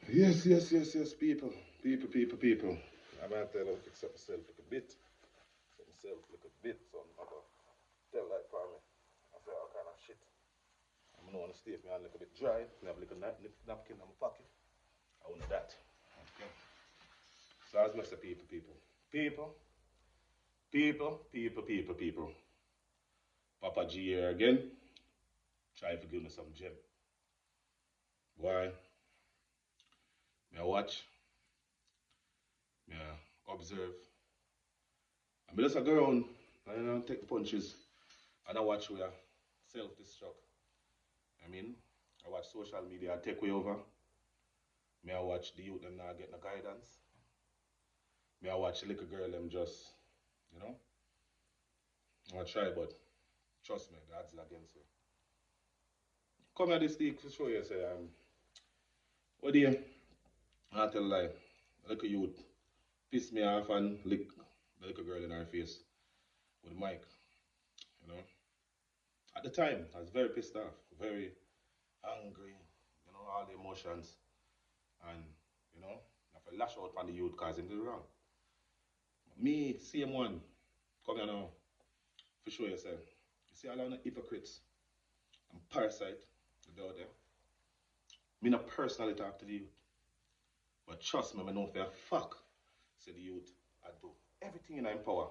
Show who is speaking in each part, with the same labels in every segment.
Speaker 1: Yes, people. I'm gonna tell you fix up myself like a bit. Fix myself like a bit, so I'm gonna tell that for me. I say all kind of shit. I'm gonna wanna stay if my hand a little bit dry, and have a little napkin in my pocket. I want that. Okay. So as much as People, people. Papa G here again. Try to give me some gem. Why? Me I watch, me I observe. I just go around and take the punches and I watch where self-destruct. I mean, I watch social media take way over. Me I watch the youth them not get no guidance. Me I watch the little girl them just, you know, I try but trust me, the odds are against you. Come at this week to show you say what do you I tell a lie. The little youth piss me off and lick the little girl in her face with the mic, you know. At the time, I was very pissed off, very angry, you know, all the emotions. And, you know, I feel lash out on the youth because him do wrong. Me, same one, come here now, for sure yourself. You see all of the hypocrites and parasite that out there. Me not personally talk to the youth. But trust me, I know for a fact, say the youth, I do everything in my power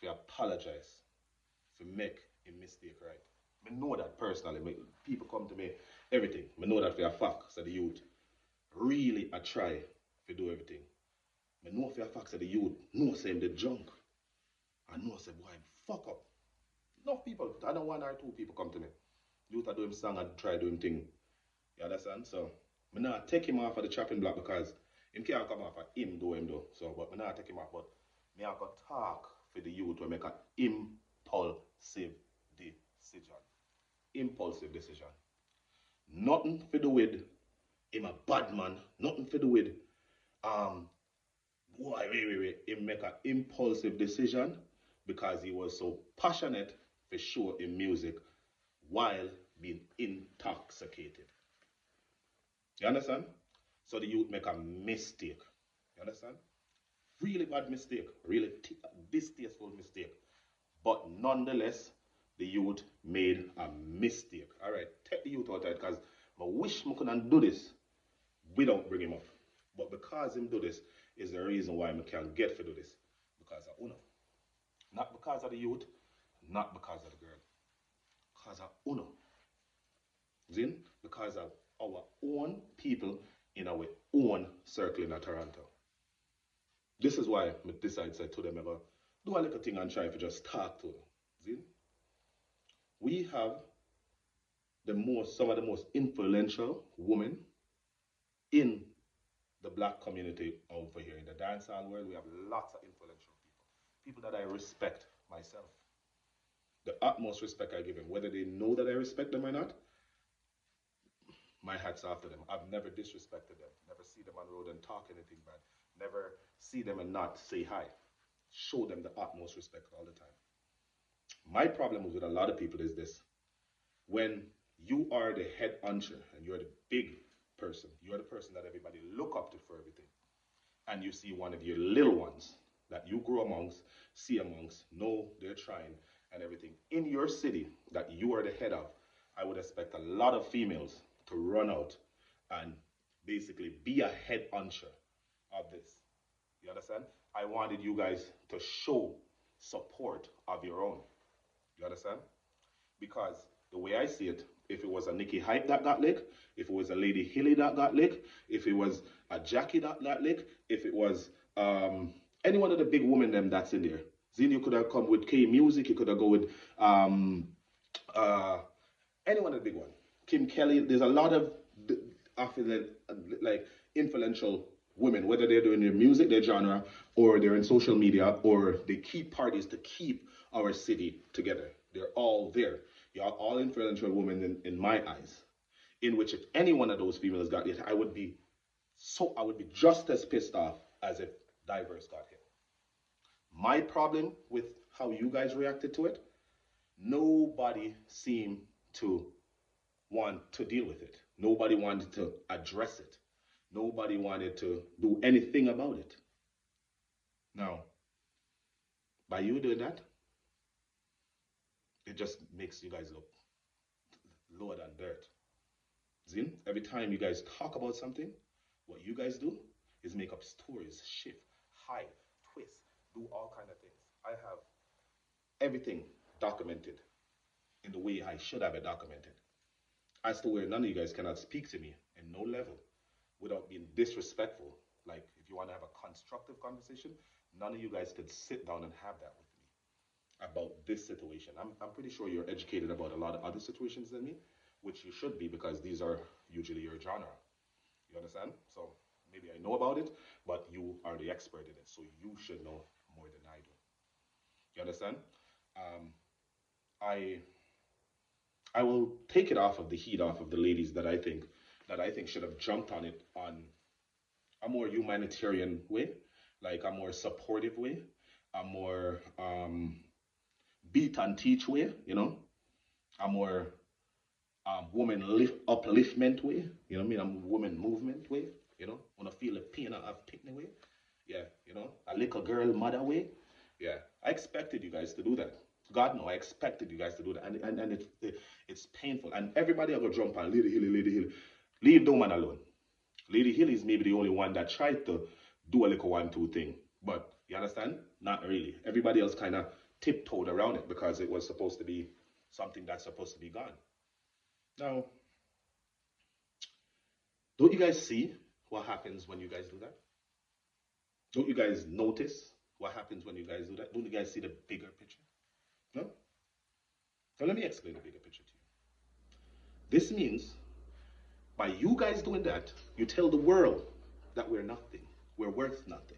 Speaker 1: to apologize, to make a mistake right. I know that personally. People come to me, everything. I know that for a fact, say the youth. Really, I try to do everything. I know for a fact, say the youth, know say him the drunk. I know say, boy, fuck up. Enough people, I know one or two people come to me. Youth are doing song and try doing thing. You understand? So, I not take him off of the chopping block because him can't come off of him do him do. So, but I not take him off. But me I got talk for the youth to make an impulsive decision. Impulsive decision. Nothing for do with him a bad man. Nothing for do with um boy wait. Him make an impulsive decision because he was so passionate for sure in music while being intoxicated. You understand? So the youth make a mistake. You understand? Really bad mistake. Really distasteful mistake. But nonetheless, the youth made a mistake. All right, take the youth out of it because I wish I couldn't do this without bring him up. But because him do this is the reason why I can get to do this. Because of Uno. Not because of the youth, not because of the girl. Because of Uno. Zin? Because of our own people in our own circle in Toronto. This is why I decided to them ever do a little thing and try to just talk to them. Zin? We have some of the most influential women in the black community over here. In the dancehall world, we have lots of influential people. People that I respect myself. The utmost respect I give them, whether they know that I respect them or not, my hat's off to them. I've never disrespected them. Never see them on the road and talk anything bad. Never see them and not say hi. Show them the utmost respect all the time. My problem with a lot of people is this. When you are the head usher and you're the big person, you're the person that everybody look up to for everything, and you see one of your little ones that you grow amongst, see amongst, know they're trying and everything in your city that you are the head of, I would expect a lot of females to run out and basically be a head usher of this. You understand? I wanted you guys to show support of your own. You understand? Because the way I see it, if it was a Nikki Hype that got licked, if it was a Lady Hilly that got licked, if it was a Jackie that got licked, if it was any one of the big women them that's in there, then you could have come with K Music, you could have go with uh, any one of the big one. Kim Kelly, there's a lot of like influential women, whether they're doing their music, their genre, or they're in social media, or they keep parties to keep our city together. They're all there. You're all influential women in my eyes. In which if any one of those females got hit, I would be just as pissed off as if Diverse got hit. My problem with how you guys reacted to it, nobody seemed to want to deal with it. Nobody wanted to address it. Nobody wanted to do anything about it. Now, by you doing that, it just makes you guys look lower than dirt. See, every time you guys talk about something, what you guys do is make up stories, shift, hide, twist, do all kind of things. I have everything documented in the way I should have it documented, as to where none of you guys cannot speak to me in no level without being disrespectful. Like, if you want to have a constructive conversation, none of you guys could sit down and have that with me about this situation. I'm pretty sure you're educated about a lot of other situations than me, which you should be, because these are usually your genre. You understand? So maybe I know about it, but you are the expert in it, so you should know more than I do. You understand? Um, I I will take it off of the heat off of the ladies that I think should have jumped on it on a more humanitarian way, like a more supportive way, a more beat and teach way, a more woman upliftment way, you know what I mean, a woman movement way, wanna feel the pain of picnic way, yeah, a little girl mother way, yeah. I expected you guys to do that. God no, I expected you guys to do that, and it's painful, and everybody ever jump on Lady Hilly, Lady Hilly. Leave no man alone. Lady Hill is maybe the only one that tried to do a little 1-2 thing, but you understand? Not really. Everybody else kind of tiptoed around it because it was supposed to be something that's supposed to be gone. Now, don't you guys see what happens when you guys do that? Don't you guys notice what happens when you guys do that? Don't you guys see the bigger picture? No? So let me explain the bigger picture to you. This means by you guys doing that, you tell the world that we're nothing. We're worth nothing.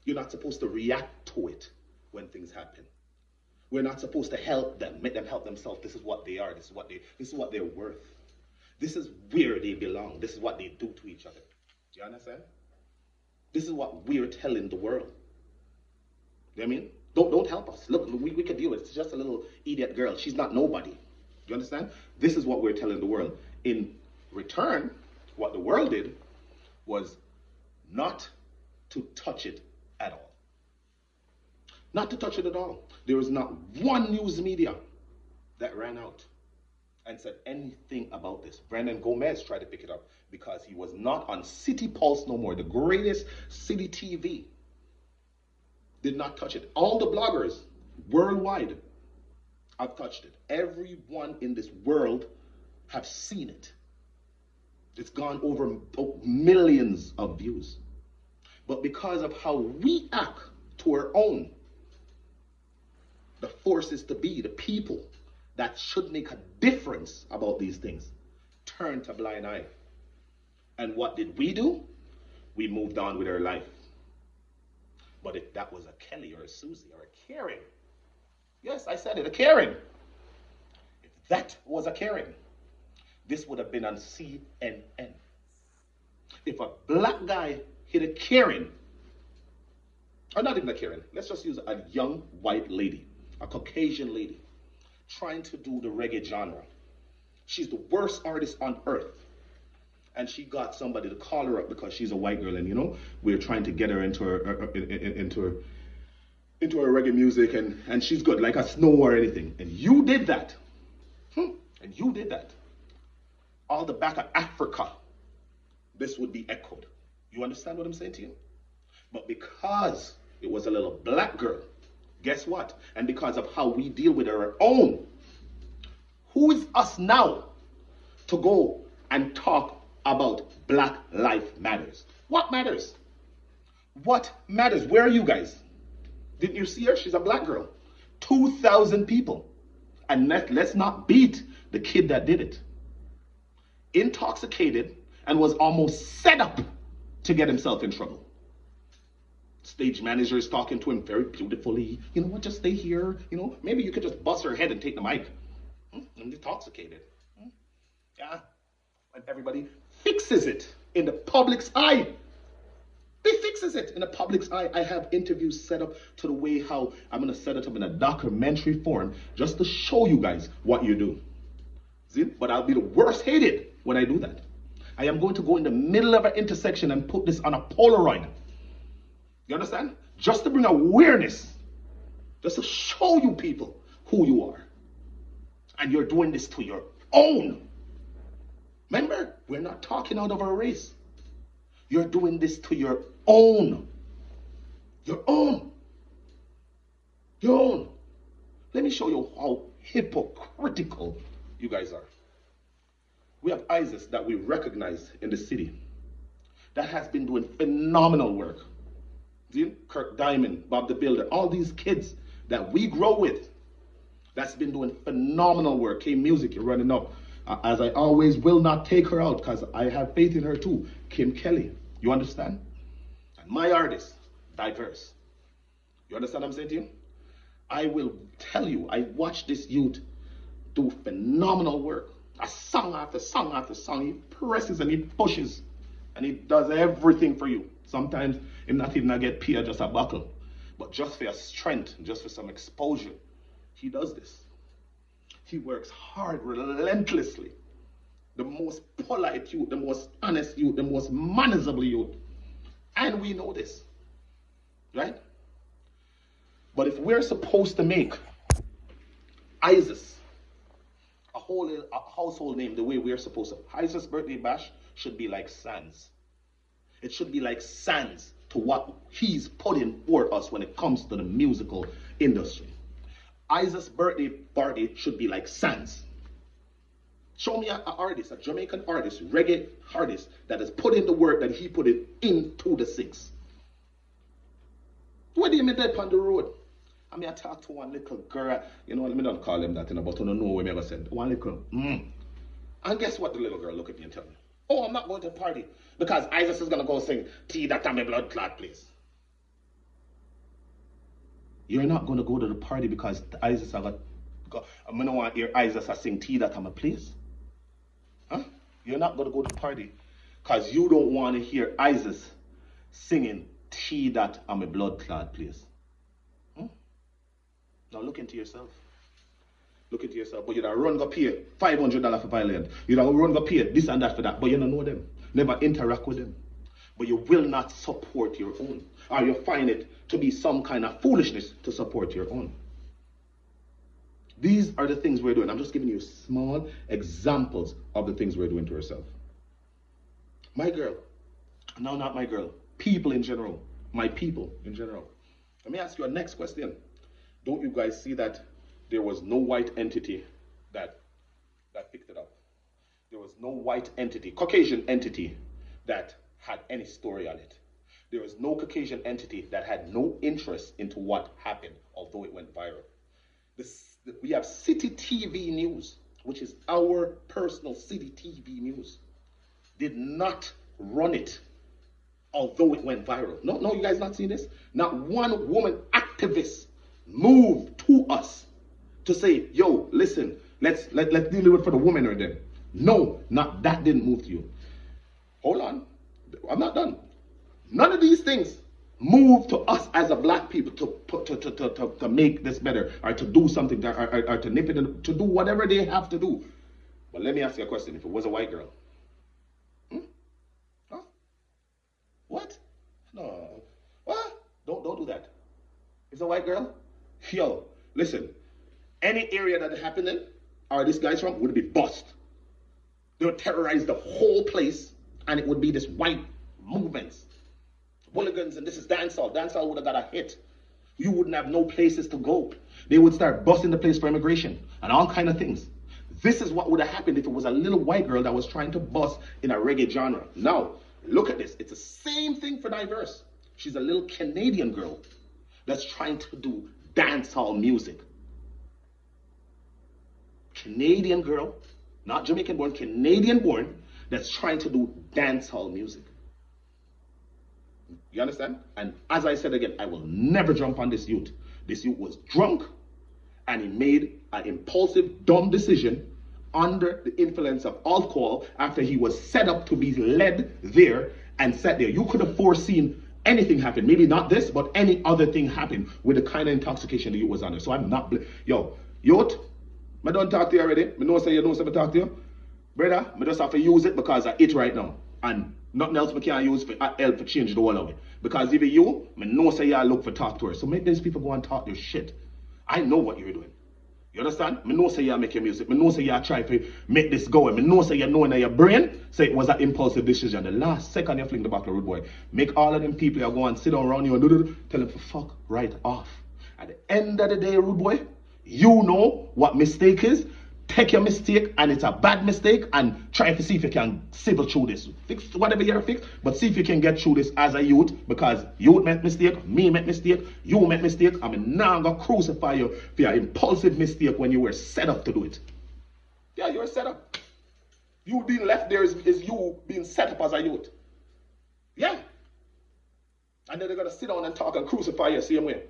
Speaker 1: You're not supposed to react to it when things happen. We're not supposed to help them, make them help themselves. This is what they are. This is what they're worth. This is where they belong. This is what they do to each other. Do you understand? This is what we're telling the world. You know what I mean? Don't help us. Look, we could deal with it. It's just a little idiot girl. She's not nobody. Do you understand? This is what we're telling the world. In return, what the world did was not to touch it at all. Not to touch it at all. There was not one news media that ran out and said anything about this. Brandon Gomez tried to pick it up because he was not on City Pulse no more, the greatest city TV. Did not touch it. All the bloggers worldwide have touched it. Everyone in this world have seen it. It's gone over millions of views. But because of how we act to our own, the forces to be, the people that should make a difference about these things, turned a blind eye. And what did we do? We moved on with our life. But if that was a Kelly or a Susie or a Karen, yes, I said it, a Karen. If that was a Karen, this would have been on CNN. If a black guy hit a Karen, or not even a Karen, let's just use a young white lady, a Caucasian lady, trying to do the reggae genre. She's the worst artist on earth. And she got somebody to call her up because she's a white girl, and we're trying to get her into her reggae music, and she's good, like a Snow or anything. And you did that. And you did that. All the back of Africa, this would be echoed. You understand what I'm saying to you? But because it was a little black girl, guess what? And because of how we deal with our own, who is us now to go and talk about Black Life Matters? What matters? What matters? Where are you guys? Didn't you see her? She's a black girl. 2,000 people. And let's not beat the kid that did it. Intoxicated and was almost set up to get himself in trouble. Stage manager is talking to him very beautifully. You know what, just stay here. Maybe you could just bust her head and take the mic. I'm intoxicated. Yeah. And everybody fixes it in the public's eye. They fixes it in the public's eye. I have interviews set up to the way how I'm going to set it up in a documentary form just to show you guys what you do. See? But I'll be the worst hated when I do that. I am going to go in the middle of an intersection and put this on a Polaroid. You understand? Just to bring awareness. Just to show you people who you are. And you're doing this to your own. Remember, we're not talking out of our race. You're doing this to your own. Your own. Your own. Let me show you how hypocritical you guys are. We have Isis that we recognize in the city that has been doing phenomenal work. See? Kirk Diamond, Bob the Builder, all these kids that we grow with, that's been doing phenomenal work. K Music, you're running up. As I always will not take her out because I have faith in her too. Kim Kelly, you understand? And my artists, diverse. You understand what I'm saying to you? I will tell you, I watch this youth do phenomenal work. A song after song after song. He presses and he pushes. And he does everything for you. Sometimes him not even get paid, just a buckle. But just for your strength, just for some exposure, he does this. He works hard, relentlessly. The most polite youth, the most honest youth, the most manageable youth. And we know this. Right? But if we're supposed to make Isis a household name the way we're supposed to, Isis Birthday Bash should be like Sans. It should be like Sans to what he's putting for us when it comes to the musical industry. Isis Birthday Party should be like Sans. Show me an artist, a Jamaican artist, reggae artist, that has put in the work that he put it into the six. Where do you meet that on the road? I mean, I talked to one little girl, you know, let me not call him that, but I don't know where I said. One little, And guess what the little girl look at me and tell me? Oh, I'm not going to the party because Isis is going to go sing Tea That I'm a Blood Clot, please. You're not going to go to the party because Isis are going to, I'm going to want to hear Isis sing Tea That I'm a Please. Huh? You're not going to go to the party because you don't want to hear Isis singing Tea That I'm a Blood Clot, please. Now look into yourself. Look into yourself. But you don't run go pay $500 for violent. You don't run go pay this and that for that. But you don't know them. Never interact with them. But you will not support your own. Or you find it to be some kind of foolishness to support your own. These are the things we're doing. I'm just giving you small examples of the things we're doing to ourselves. My girl. No, not my girl. People in general. My people in general. Let me ask you a next question. Don't you guys see that there was no white entity that picked it up? There was no white entity, Caucasian entity, that had any story on it. There was no Caucasian entity that had no interest into what happened, although it went viral. We have City TV News, which is our personal City TV News, did not run it, although it went viral. No, you guys not seeing this? Not one woman activist moved to us to say, yo, listen, let's deal with it for the women or then. No, not that didn't move to you. Hold on, I'm not done. None of these things move to us as a black people to make this better or to do something or to nip it in, to do whatever they have to do. But let me ask you a question. If it was a white girl, huh? What? No, what? Don't do that. It's a white girl. Yo, listen, any area that happened in, or this guy's from, would be bust. They would terrorize the whole place, and it would be this white movements, hooligans, and this is dancehall. Dancehall would have got a hit. You wouldn't have no places to go. They would start busting the place for immigration and all kind of things. This is what would have happened if it was a little white girl that was trying to bust in a reggae genre. Now, look at this. It's the same thing for Diverse. She's a little Canadian girl that's trying to do dancehall music. Canadian girl, not Jamaican born, Canadian born, that's trying to do dancehall music. You understand? And as I said again, I will never jump on this youth. This youth was drunk and he made an impulsive, dumb decision under the influence of alcohol after he was set up to be led there and sat there. You could have foreseen anything happen, maybe not this, but any other thing happen with the kind of intoxication that you was under. So I'm not, yo, youth, I don't talk to you already. I know say you know something talk to you. Brother, I just have to use it because I it right now. And nothing else I can't use for help to change the whole of it. Because even you, I know say y'all look for talk to her. So make these people go and talk their shit. I know what you're doing. You understand? I know say y'all make your music. I know say y'all try to make this go. I know say you know in your brain, say it was an impulsive decision. The last second you fling the back of the road boy. Make all of them people you go and sit down around you and tell them to fuck right off. At the end of the day, rude boy, you know what mistake is. Take your mistake, and it's a bad mistake, and try to see if you can civil through this. Fix whatever you're fix, but see if you can get through this as a youth, because youth make mistake, me make mistake, you make mistake. I'm not gonna crucify you for your impulsive mistake when you were set up to do it. Yeah, you were set up. You being left there is you being set up as a youth. Yeah. And then they're gonna sit down and talk and crucify you the same way.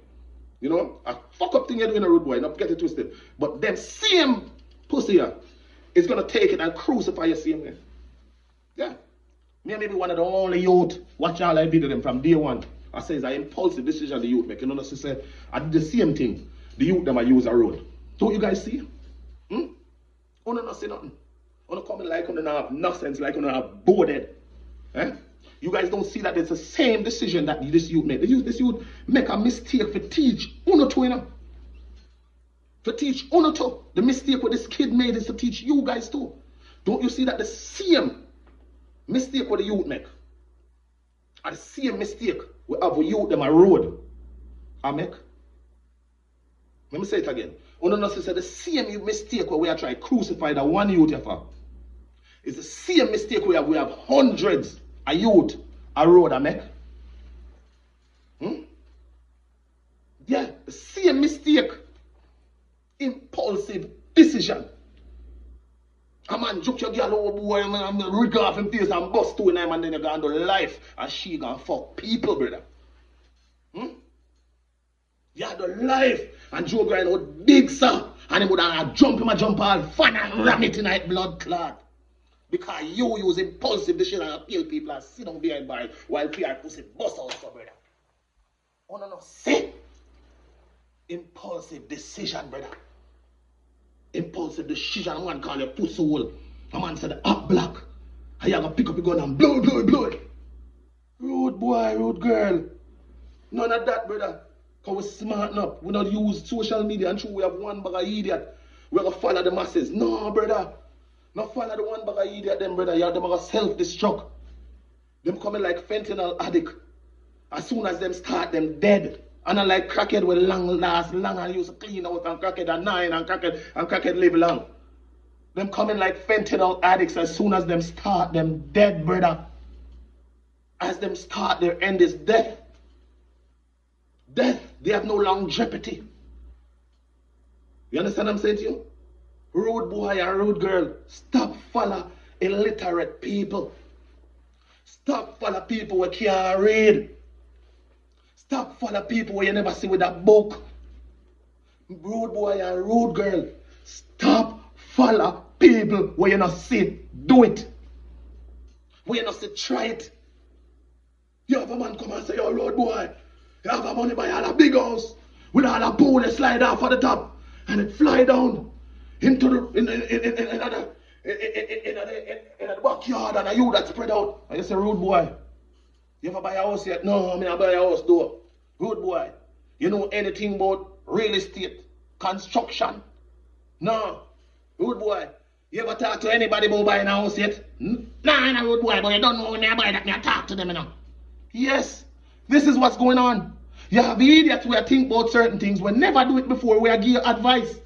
Speaker 1: You know, a fuck up thing you're doing a rude boy, not get it twisted. But them same pussy here is gonna take it and crucify you same way. Yeah. Me and maybe one of the only youth watch all I video them from day one. I say it's an impulsive decision the youth make. You know what I say? I did the same thing. The youth them I use a road. Don't you guys see? You not see nothing. You come like you don't have nonsense, like you don't have boarded. Eh? You guys don't see that it's the same decision that this youth make. This youth make a mistake for teach uno to, you know. To teach uno to. The mistake what this kid made is to teach you guys too. Don't you see that the same mistake what the youth make? And the same mistake we have with youth them a road I make. Let me say it again. Uno not say the same mistake where we are trying to crucify the one youth for. It's the same mistake we have hundreds a youth, a road I make. Yeah, the same mistake. Impulsive decision. A man juke your girl over boy and rig off him face and bust two in him and then you gonna do life and she gonna fuck people, brother. You do life and Joe grind out big sir and he would jump him a jump all fun and ram it in a blood clot. Because you use impulsive decision and kill people and sit down behind bar while PR pussy bust out so brother. Oh no, say impulsive decision, brother. Impulsive decision, a man call you pussy hole. A man said up black. And you gonna pick up your gun and blow it. Rude boy, rude girl. None of that, brother. Cause we smarten up. We don't use social media and true we have one bag of idiot. We're gonna follow the masses. No, brother. Not follow the one bag of idiot them, brother. You're them gonna self-destruct. Them coming like fentanyl addict. As soon as them start, them dead. And I like crackhead with long and use to clean out and crackhead at 9 and crackhead live long. Them coming like fentanyl addicts. As soon as them start, them dead, brother. As them start, their end is death. Death. They have no longevity. You understand what I'm saying to you? Rude boy and rude girl, stop follow illiterate people. Stop follow people who can't read. Stop follow people where you never see with a book. Rude boy and rude girl, stop follow people where you not see do it. Where you not see try it. You have a man come and say, yo, rude boy, you have a money buy all a big house with all a pool that slide off at the top and it fly down into the in the backyard and you that spread out. And you say, rude boy, you ever buy a house yet? No, I mean I buy a house though. Rude boy, you know anything about real estate, construction? No. Rude boy, you ever talk to anybody about buying a house yet? Nah, rude boy, but you don't know when I buy that, me I talk to them, you know. Yes, this is what's going on. You have idiots who think about certain things. We never do it before. We give you advice.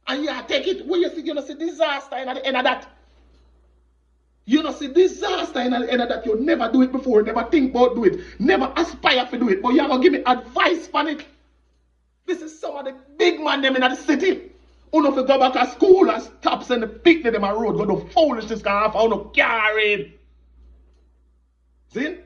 Speaker 1: And you take it. Where you see disaster at the end of that. You see disaster at the end of that. You never do it before. Never think about do it. Never aspire to do it. But you have to give me advice on it. This is some of the big man them in the city. Who know if you go back to school and stop send the pick them on road. Go to foolishness can have no carried. See?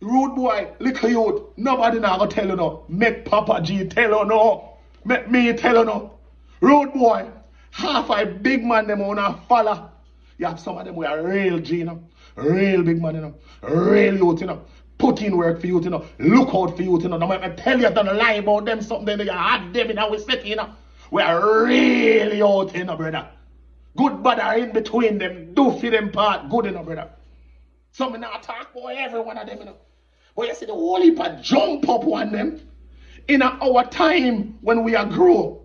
Speaker 1: Rude boy, little youth, nobody now gonna tell you no. Make Papa G tell you no. Make me tell you no. Rude boy, half a big man them wanna follow. You have some of them who are real G, you know. Real big man, you know. Real youth, you know. Put in work for youth, you know. Look out for youth, you know. Now I tell you don't lie about them something then you have them in our city, you know. We are real youth, you know, brother. Good bad are in between them. Do for them part good enough, brother. So me not talk about every one of them, you know. But you see the whole heap of jump up on them in our time when we are grow.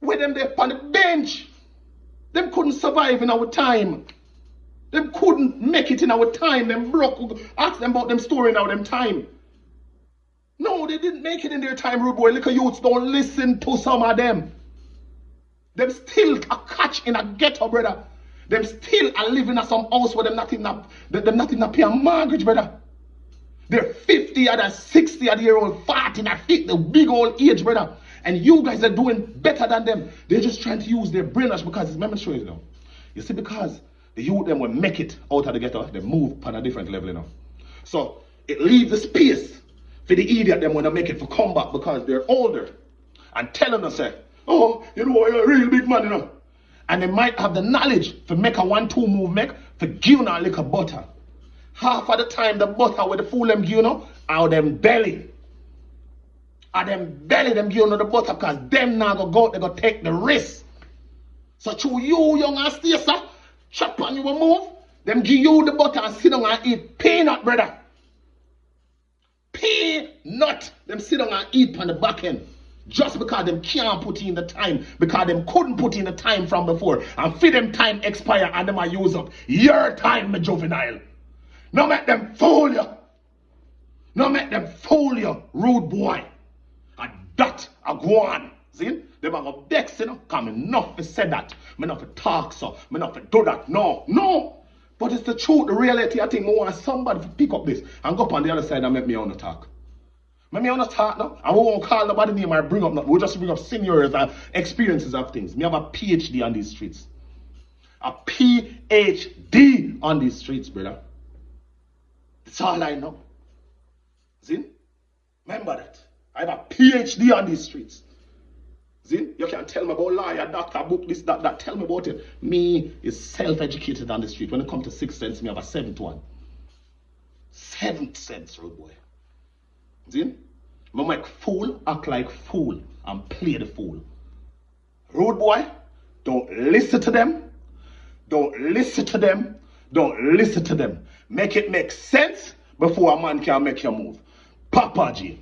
Speaker 1: With them there on the bench. Them couldn't survive in our time. Them couldn't make it in our time. Them broke. Ask them about them story in our them time. No, they didn't make it in their time, rude boy. Little youths don't listen to some of them. Them still a catch in a ghetto, brother. Them still are living in some house where them not even pay a mortgage, brother. They're 50 or 60 year old, 40 and 50, the big old age, brother. And you guys are doing better than them. They're just trying to use their brainwash because it's memory shows, you know. You see, because the youth them will make it out of the ghetto, they move on a different level, you know. So it leaves the space for the idiot them when they make it for comeback because they're older and telling us, oh, you know, you're a real big man, you know. And they might have the knowledge to make a 1-2 move, make for give a little butter. Half of the time the butter with the fool them give out them belly. And them belly them give the butter because them now go out, they go take the risk. So through you, young and stay, sir, chop on you a move, them give you the butter and sit down and eat peanut, brother. Peanut. Them sit down and eat on the back end. Just because them can't put in the time, because them couldn't put in the time from before, and for them time expire and them are use up your time, my juvenile. No make them fool you. No make them fool you, rude boy. And that a go on. See? Them are go vex, you know, because me not to say that. Me not to talk so. Me not to do that. No. But it's the truth, the reality. I think I want somebody to pick up this and go up on the other side and make me on the talk. Me on the talk now, and we won't call nobody name or bring up nothing. We'll just bring up seniors and experiences of things. Me have a PhD on these streets. A PhD on these streets, brother. That's all I know. See? Remember that. I have a PhD on these streets. See? You can't tell me about lawyer, doctor, book, this, that. Tell me about it. Me is self-educated on the street. When it comes to 6th sense, me have a 7th one. 7th sense, road boy. See? I make fool, act like fool, and play the fool. Rude boy, don't listen to them. Don't listen to them. Don't listen to them. Make it make sense before a man can make your move. Papa G.